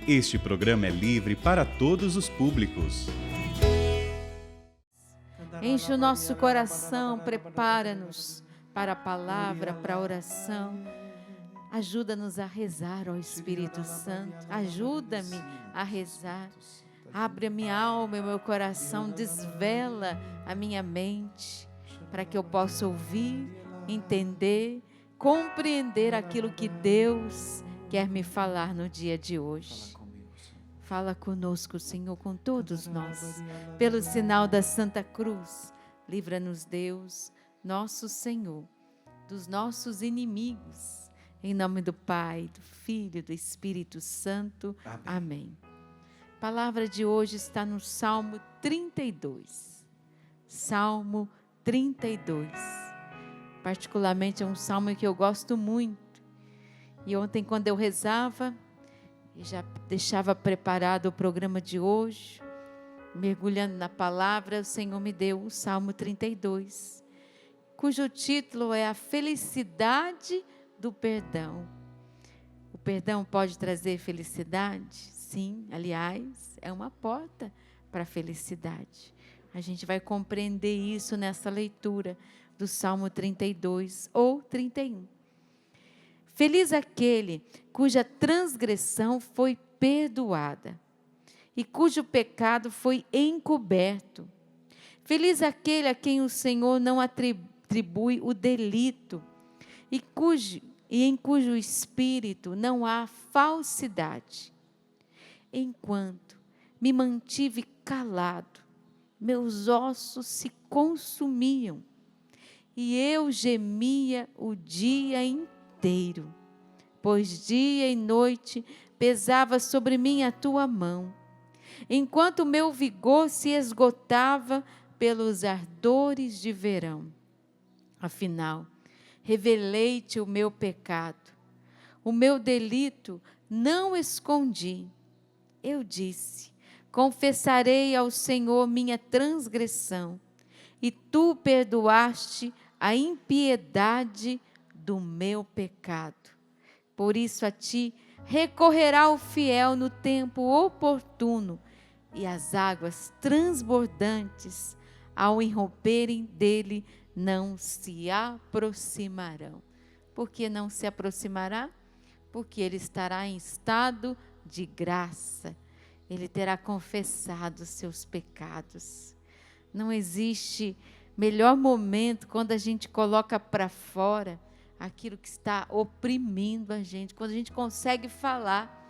Este programa é livre para todos os públicos. Enche o nosso coração, prepara-nos para a palavra, para a oração. Ajuda-nos a rezar, ó Espírito Santo. Ajuda-me a rezar. Abre a minha alma e o meu coração, desvela a minha mente, para que eu possa ouvir, entender, compreender aquilo que Deus quer me falar no dia de hoje. Fala conosco, Senhor, com todos nós. Pelo sinal da Santa Cruz, livra-nos, Deus, nosso Senhor, dos nossos inimigos. Em nome do Pai, do Filho e do Espírito Santo. Amém. A palavra de hoje está no Salmo 32. Salmo 32. Particularmente é um salmo que eu gosto muito. E ontem, quando eu rezava, e já deixava preparado o programa de hoje, mergulhando na palavra, o Senhor me deu o Salmo 32, cujo título é A Felicidade do Perdão. O perdão pode trazer felicidade? Sim, aliás, é uma porta para a felicidade. A gente vai compreender isso nessa leitura do Salmo 32 ou 31. Feliz aquele cuja transgressão foi perdoada e cujo pecado foi encoberto. Feliz aquele a quem o Senhor não atribui o delito e em cujo espírito não há falsidade. Enquanto me mantive calado, meus ossos se consumiam e eu gemia o dia inteiro, pois dia e noite pesava sobre mim a tua mão, enquanto o meu vigor se esgotava pelos ardores de verão. Afinal, revelei-te o meu pecado, o meu delito não escondi. Eu disse: confessarei ao Senhor minha transgressão, e tu perdoaste a impiedade do meu pecado. Por isso a ti recorrerá o fiel no tempo oportuno, e as águas transbordantes, ao irromperem dele, não se aproximarão. Por que não se aproximará? Porque ele estará em estado de graça. Ele terá confessado os seus pecados. Não existe melhor momento quando a gente coloca para fora aquilo que está oprimindo a gente, quando a gente consegue falar.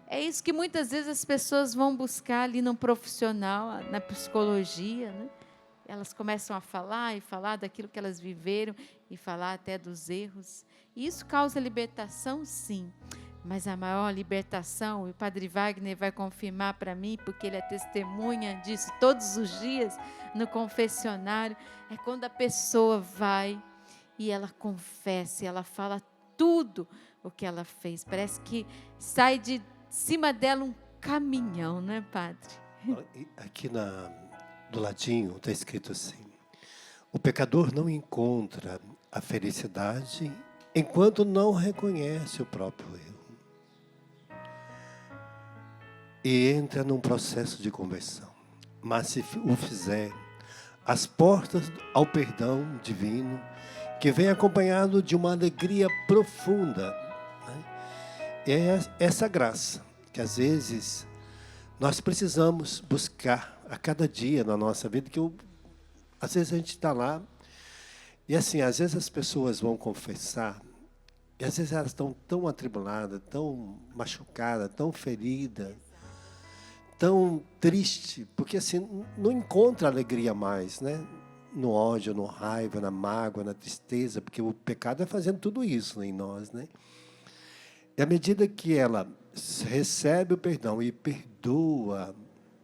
É isso que muitas vezes as pessoas vão buscar ali no profissional, na psicologia, né? Elas começam a falar e falar daquilo que elas viveram e falar até dos erros. E isso causa libertação, sim. Mas a maior libertação, e o Padre Wagner vai confirmar para mim, porque ele é testemunha disso todos os dias no confessionário, é quando a pessoa vai e ela confessa, e ela fala tudo o que ela fez. Parece que sai de cima dela um caminhão, não é, Padre? Aqui do ladinho está escrito assim: o pecador não encontra a felicidade enquanto não reconhece o próprio erro e entra num processo de conversão. Mas se o fizer, as portas ao perdão divino, que vem acompanhado de uma alegria profunda, né? É essa graça que às vezes nós precisamos buscar a cada dia na nossa vida, que às vezes a gente está lá, e assim, às vezes as pessoas vão confessar, e às vezes elas estão tão atribuladas, tão machucadas, tão feridas, tão triste, porque assim, não encontra alegria mais, né? No ódio, no raiva, na mágoa, na tristeza, porque o pecado vai fazendo tudo isso, né, em nós, né? E à medida que ela recebe o perdão e perdoa,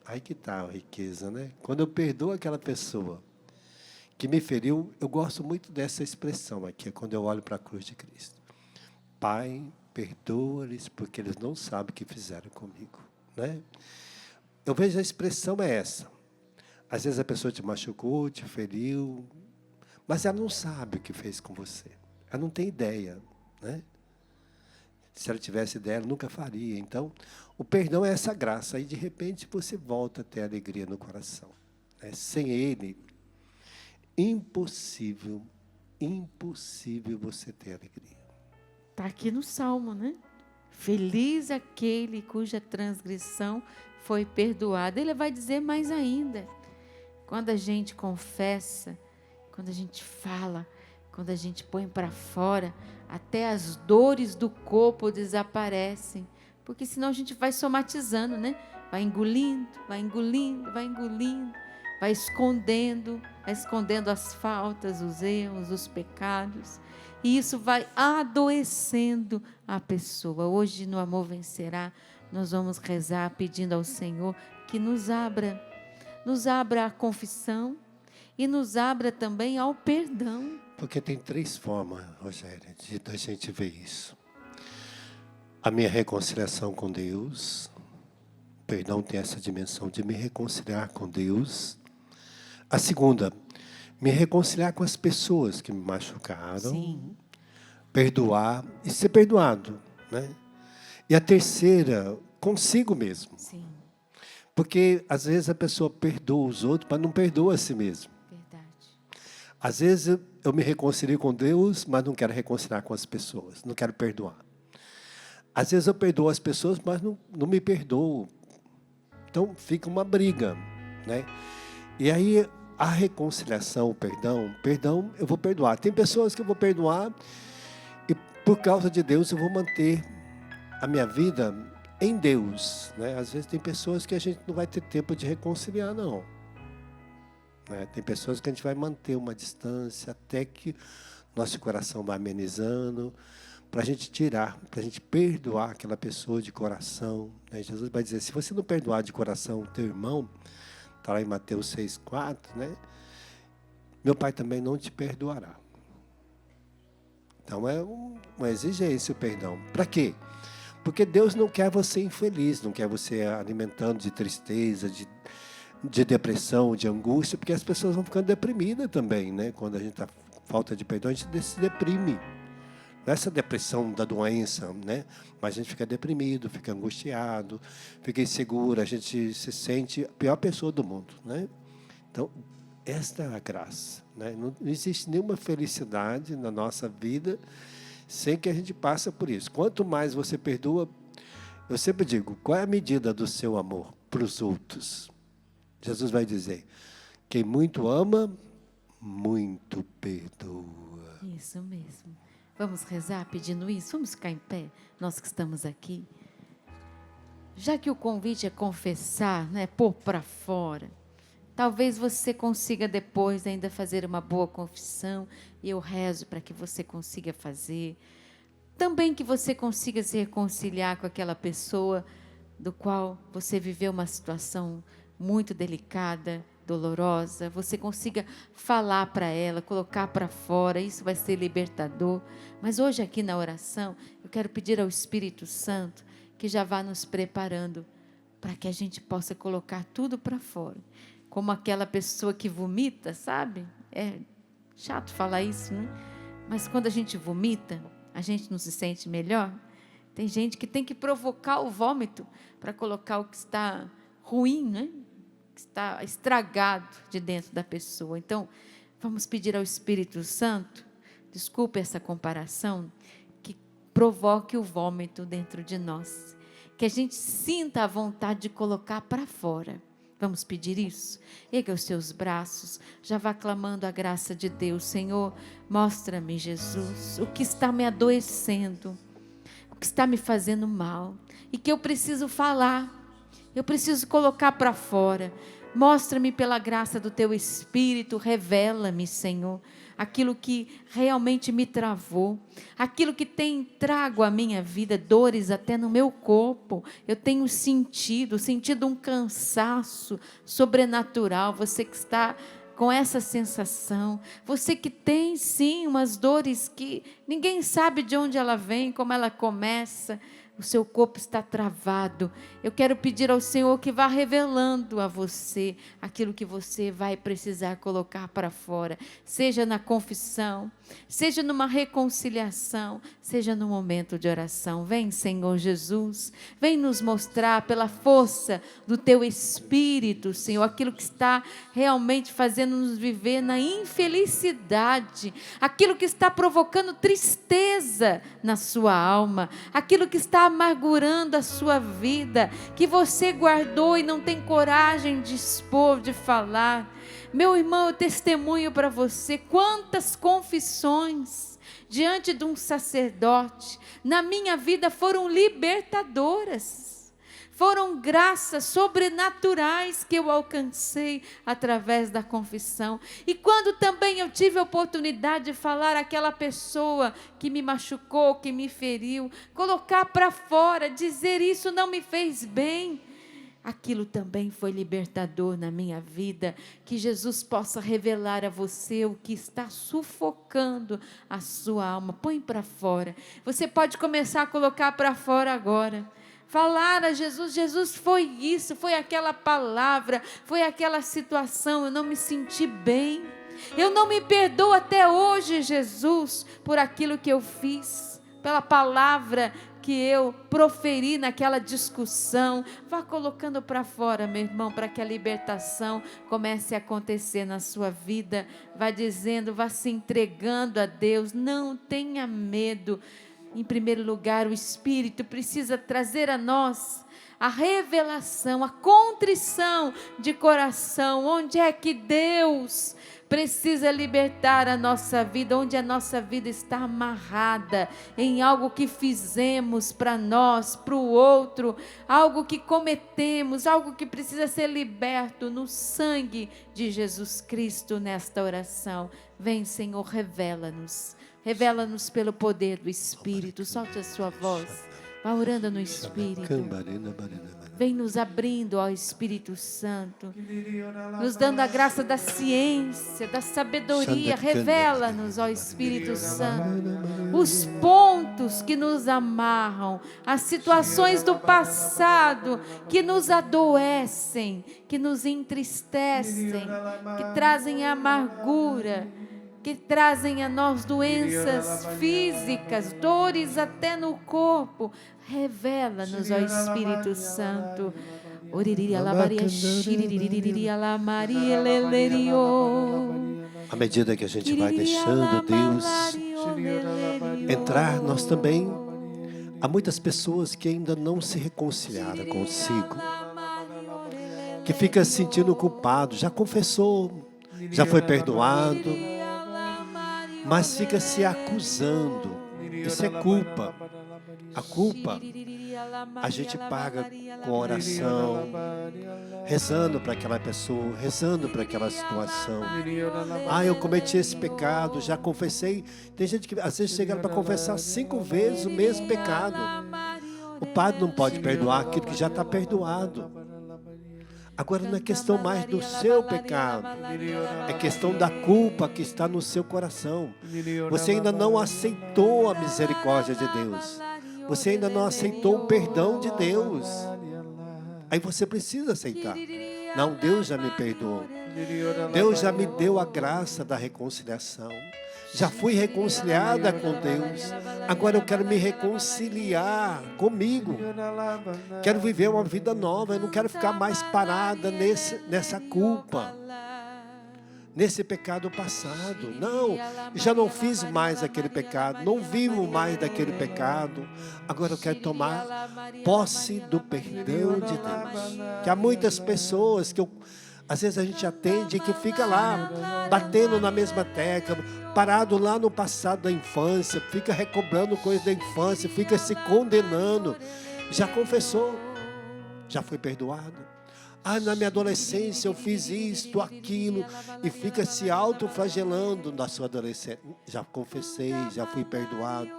aí que está a riqueza, né? Quando eu perdoo aquela pessoa que me feriu, eu gosto muito dessa expressão aqui, é quando eu olho para a cruz de Cristo. Pai, perdoa-lhes, porque eles não sabem o que fizeram comigo, né? Eu vejo a expressão é essa. Às vezes a pessoa te machucou, te feriu, mas ela não sabe o que fez com você. Ela não tem ideia, né? Se ela tivesse ideia, ela nunca faria. Então, o perdão é essa graça. Aí, de repente, você volta a ter alegria no coração. Né? Sem ele, impossível você ter alegria. Está aqui no Salmo, né? Feliz aquele cuja transgressão foi perdoada. Ele vai dizer mais ainda. Quando a gente confessa, quando a gente fala, quando a gente põe para fora, até as dores do corpo desaparecem. Porque senão a gente vai somatizando, né? Vai engolindo, vai engolindo, vai engolindo, vai escondendo as faltas, os erros, os pecados. E isso vai adoecendo a pessoa. Hoje, no Amor Vencerá, nós vamos rezar pedindo ao Senhor que nos abra a confissão e nos abra também ao perdão. Porque tem 3 formas, Rogério, de a gente ver isso. A minha reconciliação com Deus. O perdão tem essa dimensão de me reconciliar com Deus. A segunda, me reconciliar com as pessoas que me machucaram. Sim. Perdoar e ser perdoado. Né? E a terceira, consigo mesmo. Sim. Porque, às vezes, a pessoa perdoa os outros, mas não perdoa a si mesmo. Verdade. Às vezes, eu me reconcilio com Deus, mas não quero reconciliar com as pessoas. Não quero perdoar. Às vezes, eu perdoo as pessoas, mas não me perdoo. Então, fica uma briga. Né? E aí, a reconciliação, o perdão, eu vou perdoar. Tem pessoas que eu vou perdoar e, por causa de Deus, eu vou manter a minha vida em Deus. Né? Às vezes tem pessoas que a gente não vai ter tempo de reconciliar, não. Né? Tem pessoas que a gente vai manter uma distância até que nosso coração vai amenizando, para a gente tirar, para a gente perdoar aquela pessoa de coração. Né? Jesus vai dizer, se você não perdoar de coração o teu irmão, está lá em Mateus 6,4, né? Meu Pai também não te perdoará. Então é uma exigência o perdão. Para quê? Porque Deus não quer você infeliz, não quer você alimentando de tristeza, de depressão, de angústia, porque as pessoas vão ficando deprimidas também, né? Quando a gente está falta de perdão, a gente se deprime. Não é essa depressão da doença, né? Mas a gente fica deprimido, fica angustiado, fica inseguro, a gente se sente a pior pessoa do mundo, né? Então, esta é a graça, né? Não existe nenhuma felicidade na nossa vida sem que a gente passe por isso. Quanto mais você perdoa, eu sempre digo, qual é a medida do seu amor para os outros? Jesus vai dizer, quem muito ama, muito perdoa. Isso mesmo. Vamos rezar pedindo isso? Vamos ficar em pé, nós que estamos aqui. Já que o convite é confessar, né, pôr para fora, talvez você consiga depois ainda fazer uma boa confissão, e eu rezo para que você consiga fazer. Também que você consiga se reconciliar com aquela pessoa do qual você viveu uma situação muito delicada, dolorosa, você consiga falar para ela, colocar para fora, isso vai ser libertador. Mas hoje aqui na oração, eu quero pedir ao Espírito Santo que já vá nos preparando para que a gente possa colocar tudo para fora. Como aquela pessoa que vomita, sabe? É chato falar isso, né? Mas quando a gente vomita, a gente não se sente melhor. Tem gente que tem que provocar o vômito para colocar o que está ruim, né? Que está estragado de dentro da pessoa. Então, vamos pedir ao Espírito Santo, desculpe essa comparação, que provoque o vômito dentro de nós, que a gente sinta a vontade de colocar para fora. Vamos pedir isso? Erga os seus braços, já vá clamando a graça de Deus. Senhor, mostra-me, Jesus, o que está me adoecendo, o que está me fazendo mal, e que eu preciso falar, eu preciso colocar para fora. Mostra-me pela graça do Teu Espírito, revela-me, Senhor, aquilo que realmente me travou, aquilo que tem trago à minha vida, dores até no meu corpo. Eu tenho sentido um cansaço sobrenatural. Você que está com essa sensação, você que tem sim umas dores que ninguém sabe de onde ela vem, como ela começa, o seu corpo está travado. Eu quero pedir ao Senhor que vá revelando a você aquilo que você vai precisar colocar para fora, seja na confissão, seja numa reconciliação, seja no momento de oração. Vem, Senhor Jesus, vem nos mostrar pela força do teu Espírito, Senhor, aquilo que está realmente fazendo-nos viver na infelicidade, aquilo que está provocando tristeza na sua alma, aquilo que está amargurando a sua vida, que você guardou e não tem coragem de expor, de falar. Meu irmão, eu testemunho para você quantas confissões diante de um sacerdote na minha vida foram libertadoras. Foram graças sobrenaturais que eu alcancei através da confissão. E quando também eu tive a oportunidade de falar àquela pessoa que me machucou, que me feriu, colocar para fora, dizer isso não me fez bem, aquilo também foi libertador na minha vida. Que Jesus possa revelar a você o que está sufocando a sua alma. Põe para fora. Você pode começar a colocar para fora agora. Falar a Jesus, Jesus, foi isso, foi aquela palavra, foi aquela situação, eu não me senti bem. Eu não me perdoo até hoje, Jesus, por aquilo que eu fiz, pela palavra que eu proferi naquela discussão. Vá colocando para fora, meu irmão, para que a libertação comece a acontecer na sua vida. Vá dizendo, vá se entregando a Deus, não tenha medo. Em primeiro lugar, o Espírito precisa trazer a nós a revelação, a contrição de coração. Onde é que Deus precisa libertar a nossa vida? Onde a nossa vida está amarrada em algo que fizemos para nós, para o outro, algo que cometemos, algo que precisa ser liberto no sangue de Jesus Cristo nesta oração. Vem, Senhor, revela-nos. Revela-nos pelo poder do Espírito. Solte a sua voz. Vá orando no Espírito. Vem nos abrindo ao Espírito Santo. Nos dando a graça da ciência, da sabedoria. Revela-nos ao Espírito Santo os pontos que nos amarram, as situações do passado que nos adoecem, que nos entristecem, que trazem amargura, que trazem a nós doenças físicas, dores até no corpo. Revela-nos, ó Espírito Santo. À medida que a gente vai deixando Deus entrar, nós também, há muitas pessoas que ainda não se reconciliaram consigo, que fica se sentindo culpado, já confessou, já foi perdoado, mas fica se acusando. Isso é culpa. A culpa a gente paga com oração, rezando para aquela pessoa, rezando para aquela situação. Eu cometi esse pecado, já confessei. Tem gente que às vezes chega para confessar 5 vezes o mesmo pecado. O padre não pode perdoar aquilo que já está perdoado. Agora não é questão mais do seu pecado, é questão da culpa que está no seu coração. Você ainda não aceitou a misericórdia de Deus. Você ainda não aceitou o perdão de Deus. Aí você precisa aceitar. Não, Deus já me perdoou. Deus já me deu a graça da reconciliação. Já fui reconciliada com Deus. Agora eu quero me reconciliar comigo. Quero viver uma vida nova. Eu não quero ficar mais parada nessa culpa, nesse pecado passado. Não, já não fiz mais aquele pecado. Não vivo mais daquele pecado. Agora eu quero tomar posse do perdão de Deus. Que há muitas pessoas que às vezes a gente atende que fica lá, batendo na mesma tecla, parado lá no passado da infância, fica recobrando coisas da infância, fica se condenando. Já confessou, já foi perdoado. Na minha adolescência eu fiz isto, aquilo, e fica se autoflagelando na sua adolescência. Já confessei, já fui perdoado.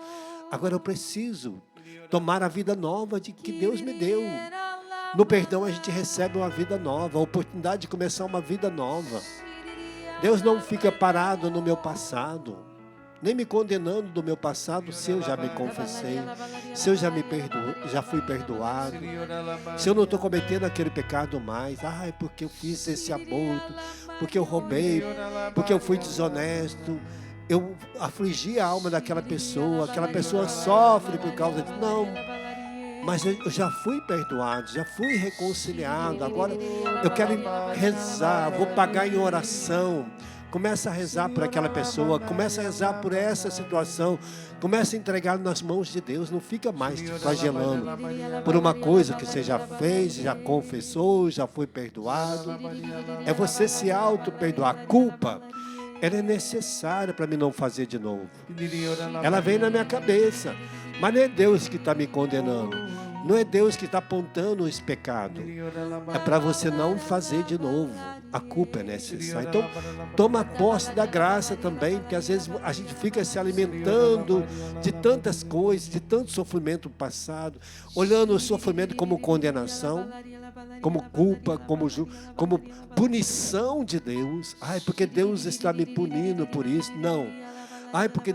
Agora eu preciso tomar a vida nova de que Deus me deu. No perdão a gente recebe uma vida nova, a oportunidade de começar uma vida nova. Deus não fica parado no meu passado. nem me condenando do meu passado, se eu já me confessei, se eu já já fui perdoado, se eu não estou cometendo aquele pecado mais. Ai, porque eu fiz esse aborto, porque eu roubei, porque eu fui desonesto, eu afligi a alma daquela pessoa, aquela pessoa sofre por causa disso. Não, mas eu já fui perdoado, já fui reconciliado. Agora eu quero rezar, vou pagar em oração. Começa a rezar por aquela pessoa, começa a rezar por essa situação, começa a entregar nas mãos de Deus. Não fica mais te flagelando por uma coisa que você já fez, já confessou, já foi perdoado. É você se auto-perdoar. Culpa, ela é necessária para mim não fazer de novo. Ela vem na minha cabeça, mas não é Deus que está me condenando. Não é Deus que está apontando esse pecado. É para você não fazer de novo. A culpa é necessária. Então, toma posse da graça também, porque às vezes a gente fica se alimentando de tantas coisas, de tanto sofrimento passado, olhando o sofrimento como condenação, como culpa, como punição de Deus. Ai, porque Deus está me punindo por isso. Não. Ai, porque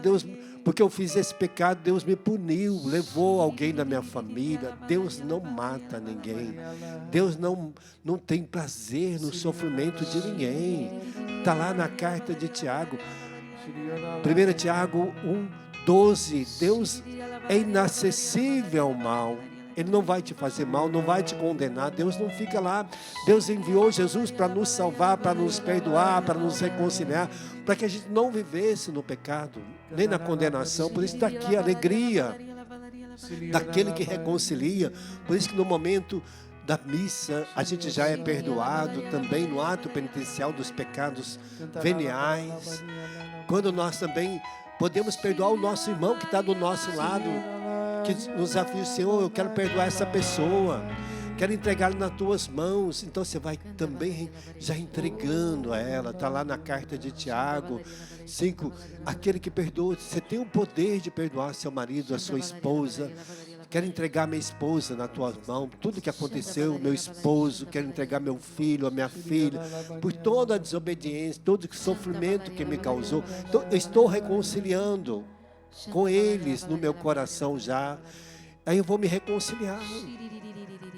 eu fiz esse pecado, Deus me puniu, levou alguém da minha família. Deus não mata ninguém. Deus não tem prazer no sofrimento de ninguém. Está lá na carta de Tiago, 1 Tiago 1:12. Deus é inacessível ao mal. Ele não vai te fazer mal, não vai te condenar. Deus não fica lá. Deus enviou Jesus para nos salvar, para nos perdoar, para nos reconciliar, para que a gente não vivesse no pecado, nem na condenação. Por isso está aqui a alegria daquele que reconcilia. Por isso que no momento da missa a gente já é perdoado também no ato penitencial dos pecados veniais. Quando nós também podemos perdoar o nosso irmão que está do nosso lado, que nos aflige, Senhor, eu quero perdoar essa pessoa, quero entregá-la nas tuas mãos. Então você vai também já entregando a ela. Está lá na carta de Tiago 5, aquele que perdoa. Você tem o poder de perdoar seu marido, a sua esposa. Quero entregar minha esposa nas tuas mãos, tudo que aconteceu, meu esposo, quero entregar meu filho, a minha filha, por toda a desobediência, todo o sofrimento que me causou. Então, eu estou reconciliando com eles no meu coração já. Aí eu vou me reconciliar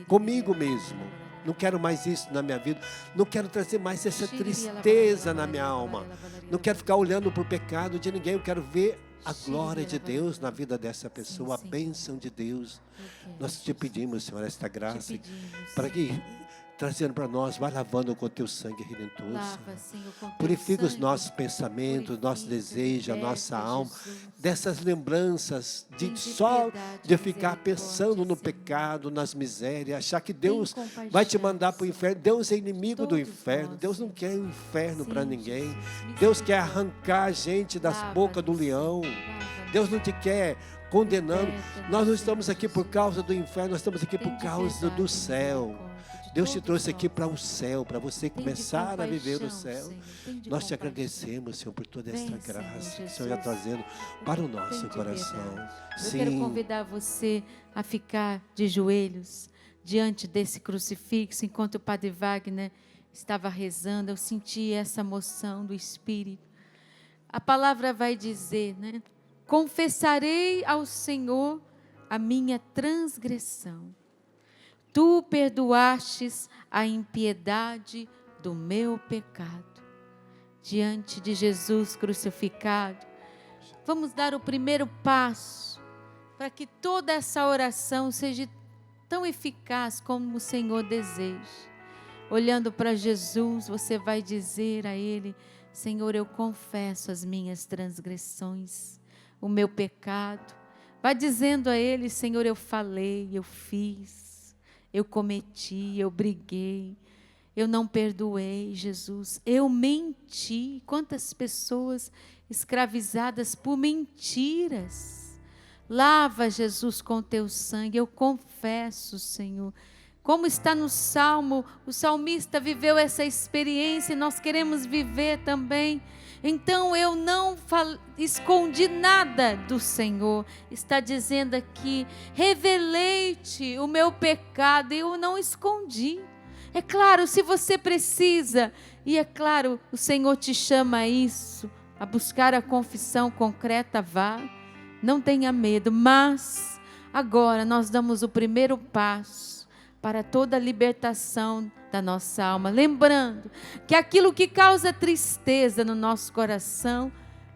comigo mesmo. Não quero mais isso na minha vida. Não quero trazer mais essa tristeza na minha alma. Não quero ficar olhando para o pecado de ninguém. Eu quero ver a glória de Deus na vida dessa pessoa, a bênção de Deus. Nós te pedimos, Senhor, esta graça, para que, trazendo para nós, vai lavando com o teu sangue redentor, Senhor. Purifica os nossos pensamentos, nossos desejos, a nossa alma, dessas lembranças de ficar pensando no pecado, nas misérias, achar que Deus vai te mandar para o inferno. Deus é inimigo do inferno. Deus não quer o inferno para ninguém. Deus quer arrancar a gente das bocas do leão. Deus não te quer condenando. Nós não estamos aqui por causa do inferno, nós estamos aqui por causa do céu. Deus te trouxe aqui para o céu, para você começar a viver o céu. Nós te agradecemos, Senhor, por toda esta graça que o Senhor está trazendo para o nosso coração. Eu quero convidar você a ficar de joelhos diante desse crucifixo. Enquanto o Padre Wagner estava rezando, eu senti essa moção do Espírito. A palavra vai dizer, né? Confessarei ao Senhor a minha transgressão. Tu perdoastes a impiedade do meu pecado. Diante de Jesus crucificado, vamos dar o primeiro passo para que toda essa oração seja tão eficaz como o Senhor deseja. Olhando para Jesus, você vai dizer a Ele: Senhor, eu confesso as minhas transgressões, o meu pecado. Vai dizendo a Ele: Senhor, eu falei, eu fiz, eu cometi, eu briguei, eu não perdoei, Jesus, eu menti. Quantas pessoas escravizadas por mentiras. Lava, Jesus, com teu sangue. Eu confesso, Senhor. Como está no Salmo, o salmista viveu essa experiência e nós queremos viver também. Então eu não escondi nada do Senhor. Está dizendo aqui: revelei-te o meu pecado e eu não escondi. É claro, se você precisa, e é claro, o Senhor te chama a isso, a buscar a confissão concreta, vá. Não tenha medo, mas agora nós damos o primeiro passo para toda a libertação da nossa alma. Lembrando que aquilo que causa tristeza no nosso coração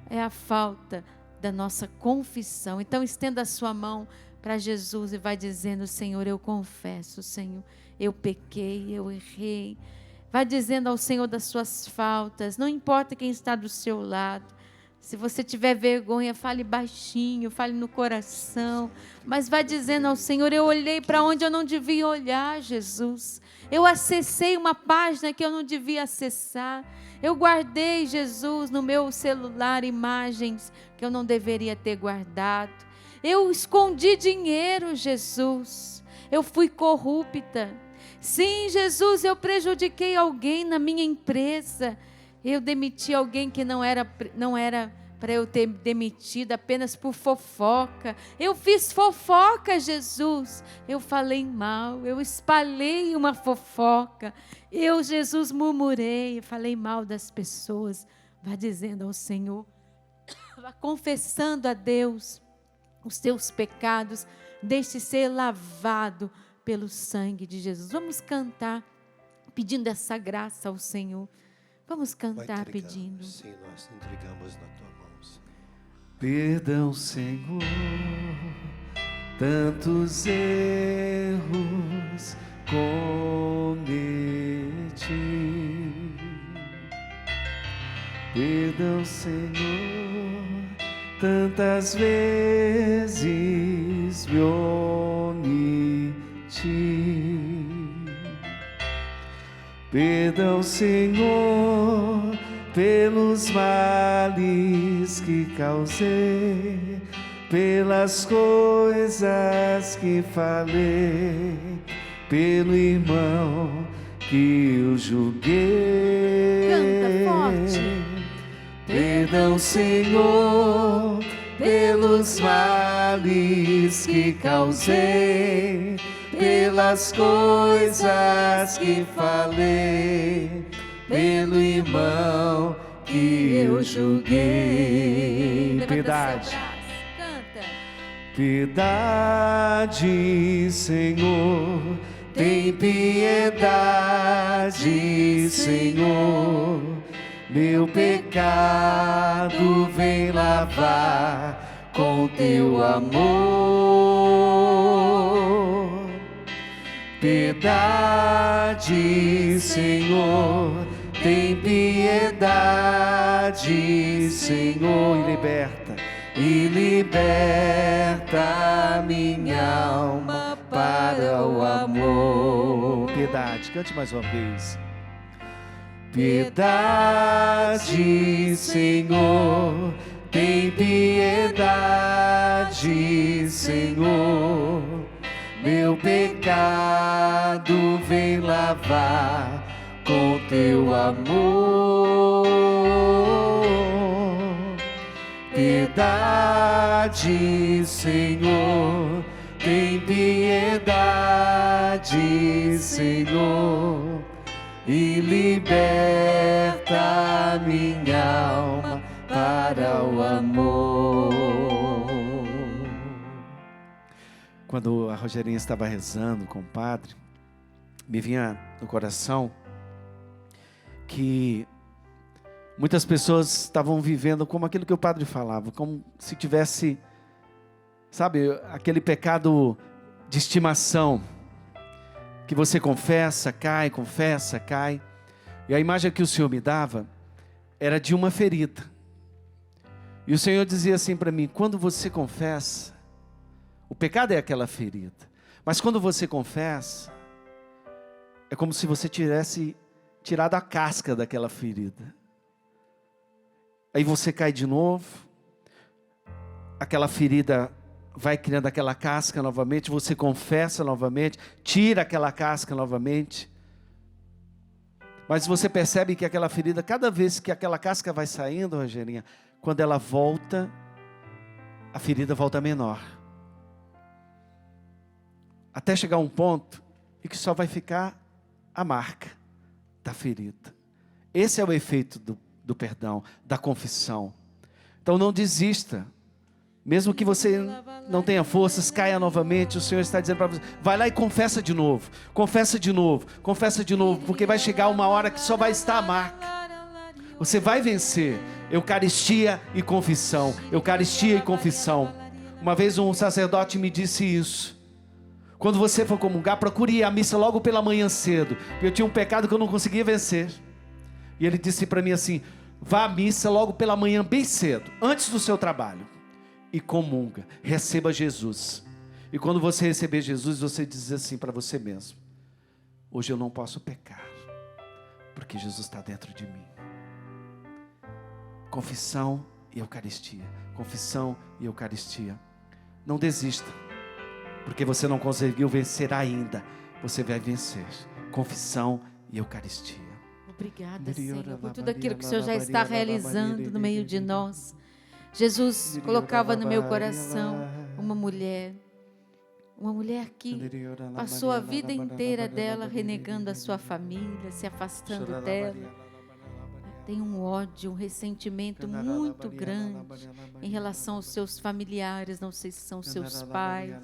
é a falta da nossa confissão. Então estenda a sua mão para Jesus e vai dizendo: Senhor, eu confesso, Senhor, eu pequei, eu errei. Vai dizendo ao Senhor das suas faltas, não importa quem está do seu lado. Se você tiver vergonha, fale baixinho, fale no coração, mas vai dizendo ao Senhor: eu olhei para onde eu não devia olhar, Jesus. Eu acessei uma página que eu não devia acessar. Eu guardei, Jesus, no meu celular imagens que eu não deveria ter guardado. Eu escondi dinheiro, Jesus. Eu fui corrupta. Sim, Jesus, eu prejudiquei alguém na minha empresa. Eu demiti alguém que não era para eu ter demitido apenas por fofoca. Eu fiz fofoca, Jesus. Eu falei mal, eu espalhei uma fofoca. Eu, Jesus, murmurei, falei mal das pessoas. Vá dizendo ao Senhor, vá confessando a Deus os teus pecados. Deixe ser lavado pelo sangue de Jesus. Vamos cantar pedindo essa graça ao Senhor. Vamos cantar pedindo. Sim, nós entregamos na tua mão, Senhor. Perdão, Senhor, tantos erros cometi. Perdão, Senhor, tantas vezes me omiti. Perdão, Senhor, pelos males que causei, pelas coisas que falei, pelo irmão que eu julguei. Canta forte. Perdão, Senhor, pelos males que causei, pelas coisas que falei, pelo irmão que eu julguei. Piedade. Canta. Piedade, Senhor, tem piedade, Senhor. Meu pecado vem lavar com teu amor. Piedade, Senhor, tem piedade, Senhor, e liberta minha alma para o amor. Piedade, cante mais uma vez. Piedade, Senhor, tem piedade, Senhor. Meu pecado vem lavar com teu amor. Piedade, Senhor, tem piedade, Senhor, e liberta minha alma para o amor. Quando a Rogerinha estava rezando com o padre, me vinha no coração que muitas pessoas estavam vivendo como aquilo que o padre falava, como se tivesse, sabe, aquele pecado de estimação, que você confessa, cai, e a imagem que o Senhor me dava era de uma ferida, e o Senhor dizia assim para mim: quando você confessa, o pecado é aquela ferida, mas quando você confessa, é como se você tivesse tirado a casca daquela ferida. Aí você cai de novo, aquela ferida vai criando aquela casca novamente, você confessa novamente, tira aquela casca novamente. Mas você percebe que aquela ferida, cada vez que aquela casca vai saindo, Rogerinha, quando ela volta, a ferida volta menor. Até chegar a um ponto em que só vai ficar a marca da ferida. Esse é o efeito do perdão, da confissão. Então não desista. Mesmo que você não tenha forças, caia novamente, o Senhor está dizendo para você, vai lá e confessa de novo, confessa de novo, confessa de novo, porque vai chegar uma hora que só vai estar a marca. Você vai vencer. Eucaristia e confissão, Eucaristia e confissão. Uma vez um sacerdote me disse isso. Quando você for comungar, procure ir à missa logo pela manhã cedo, porque eu tinha um pecado que eu não conseguia vencer. E ele disse para mim assim, vá à missa logo pela manhã bem cedo, antes do seu trabalho. E comunga, receba Jesus. E quando você receber Jesus, você diz assim para você mesmo, hoje eu não posso pecar, porque Jesus está dentro de mim. Confissão e Eucaristia, confissão e Eucaristia. Não desista, porque você não conseguiu vencer ainda, você vai vencer. Confissão e Eucaristia. Obrigada, Senhor, por tudo aquilo que o Senhor já está realizando no meio de nós. Jesus colocava no meu coração uma mulher que passou a vida inteira dela renegando a sua família, se afastando dela. Tem um ódio, um ressentimento muito grande em relação aos seus familiares, não sei se são seus pais,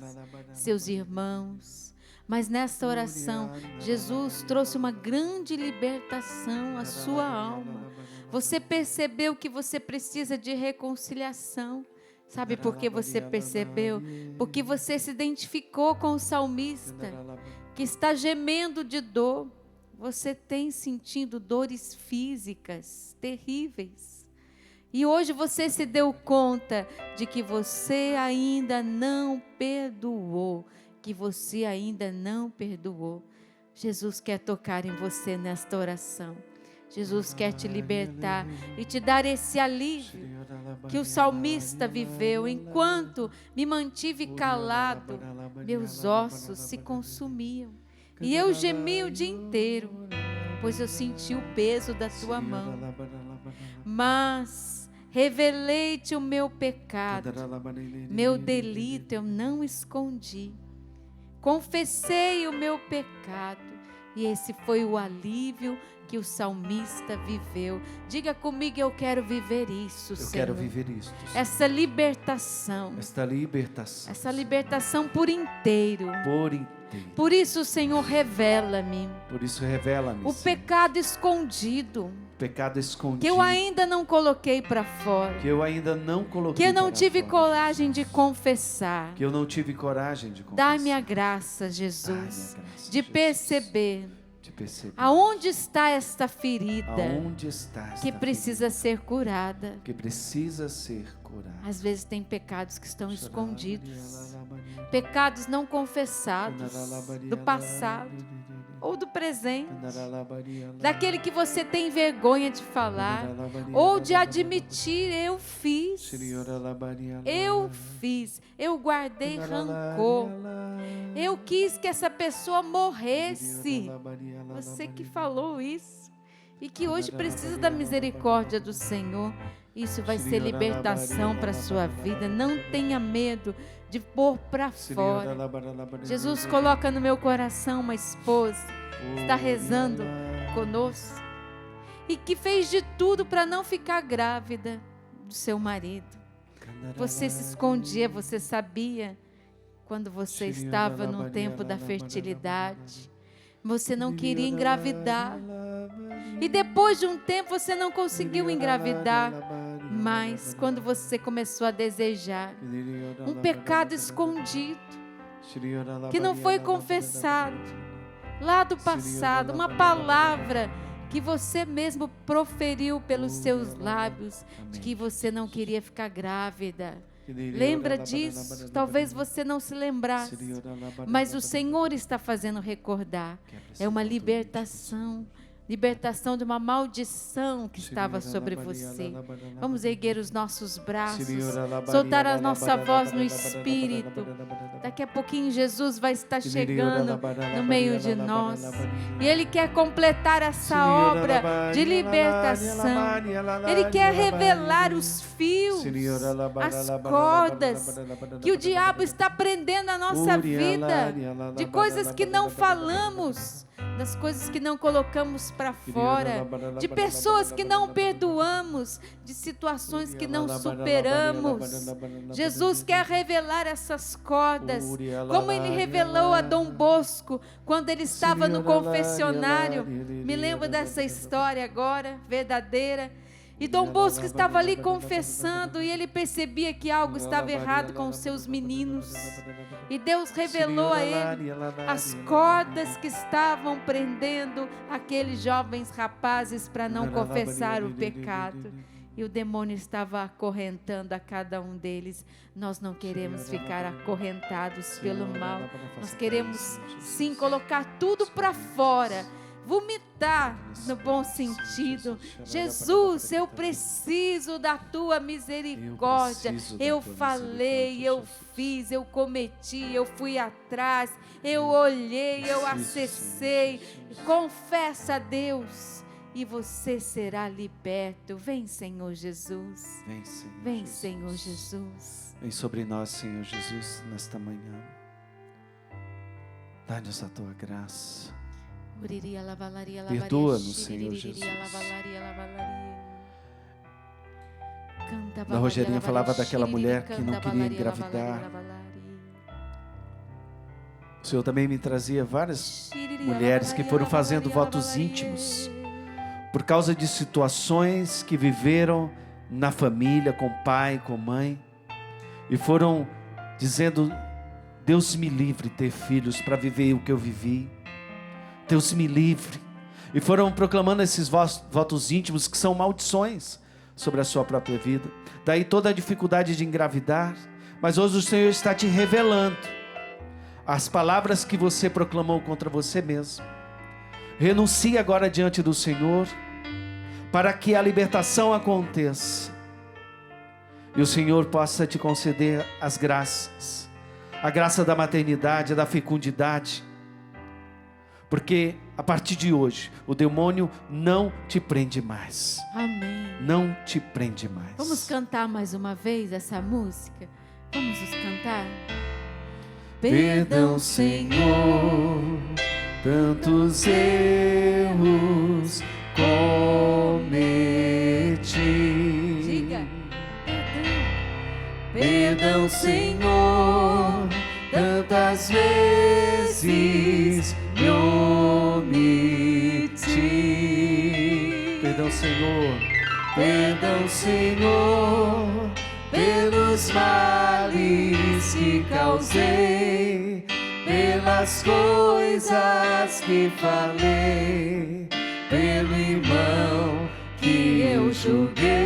seus irmãos. Mas nesta oração, Jesus trouxe uma grande libertação à sua alma. Você percebeu que você precisa de reconciliação. Sabe por que você percebeu? Porque você se identificou com o salmista, que está gemendo de dor. Você tem sentido dores físicas terríveis. E hoje você se deu conta de que você ainda não perdoou. Que você ainda não perdoou. Jesus quer tocar em você nesta oração. Jesus quer te libertar e te dar esse alívio que o salmista viveu. Enquanto me mantive calado, meus ossos se consumiam. E eu gemi o dia inteiro, pois eu senti o peso da tua mão. Mas revelei-te o meu pecado, meu delito eu não escondi. Confessei o meu pecado, e esse foi o alívio que o salmista viveu. Diga comigo, eu quero viver isso, Senhor. Eu quero viver isso, Senhor. Essa libertação. Essa libertação por inteiro. Por isso, Senhor, revela-me. O pecado escondido. Que eu ainda não coloquei para fora. Que eu não tive coragem de confessar. Dá-me a graça, Jesus, de perceber. Aonde está esta ferida que precisa ser curada? Às vezes tem pecados que estão escondidos, pecados não confessados, do passado ou do presente, daquele que você tem vergonha de falar ou de admitir: eu fiz, eu guardei rancor, eu quis que essa pessoa morresse. Você que falou isso e que hoje precisa da misericórdia do Senhor. Isso vai ser libertação para a sua vida. Não tenha medo de pôr para fora. Jesus coloca no meu coração uma esposa que está rezando conosco e que fez de tudo para não ficar grávida do seu marido. Você se escondia, você sabia quando você estava no tempo da fertilidade. Você não queria engravidar. E depois de um tempo você não conseguiu engravidar. Mas quando você começou a desejar, um pecado escondido, que não foi confessado, lá do passado, uma palavra que você mesmo proferiu pelos seus lábios, de que você não queria ficar grávida. Lembra disso? Talvez você não se lembrasse, mas o Senhor está fazendo recordar. É uma libertação de uma maldição que estava sobre você. Vamos erguer os nossos braços, soltar a nossa voz no Espírito. Daqui a pouquinho Jesus vai estar chegando no meio de nós. E Ele quer completar essa obra de libertação. Ele quer revelar os fios, as cordas que o diabo está prendendo a nossa vida, de coisas que não falamos, das coisas que não colocamos para fora, de pessoas que não perdoamos, de situações que não superamos. Jesus quer revelar essas cordas, como Ele revelou a Dom Bosco, quando ele estava no confessionário. Me lembro dessa história agora, verdadeira. E Dom Bosco estava ali confessando e ele percebia que algo estava errado com os seus meninos. E Deus revelou a ele as cordas que estavam prendendo aqueles jovens rapazes para não confessar o pecado. E o demônio estava acorrentando a cada um deles. Nós não queremos ficar acorrentados pelo mal. Nós queremos sim colocar tudo para fora. Vomitar no bom sentido. Jesus, eu preciso da tua misericórdia. Eu falei, eu fiz, eu cometi, eu fui atrás, eu olhei, eu acessei. Confessa a Deus e você será liberto. Vem, Senhor Jesus. Vem, Senhor Jesus. Vem sobre nós, Senhor Jesus, nesta manhã. Dá-nos a tua graça. Perdoa-nos, Senhor Jesus. A Rogerinha falava daquela mulher que não queria engravidar. O Senhor também me trazia várias mulheres que foram fazendo votos íntimos por causa de situações que viveram na família, com pai, com mãe, e foram dizendo: Deus me livre de ter filhos para viver o que eu vivi. Deus me livre. E foram proclamando esses votos íntimos que são maldições sobre a sua própria vida. Daí toda a dificuldade de engravidar. Mas hoje o Senhor está te revelando as palavras que você proclamou contra você mesmo. Renuncie agora diante do Senhor, para que a libertação aconteça e o Senhor possa te conceder as graças, a graça da maternidade, da fecundidade. Porque a partir de hoje, o demônio não te prende mais. Amém. Não te prende mais. Vamos cantar mais uma vez essa música? Vamos nos cantar? Perdão, Senhor, tantos erros cometi. Diga. Perdão, Senhor, tantas vezes me omiti. Perdão, Senhor. Perdão, Senhor, pelos males que causei, pelas coisas que falei, pelo irmão que eu julguei.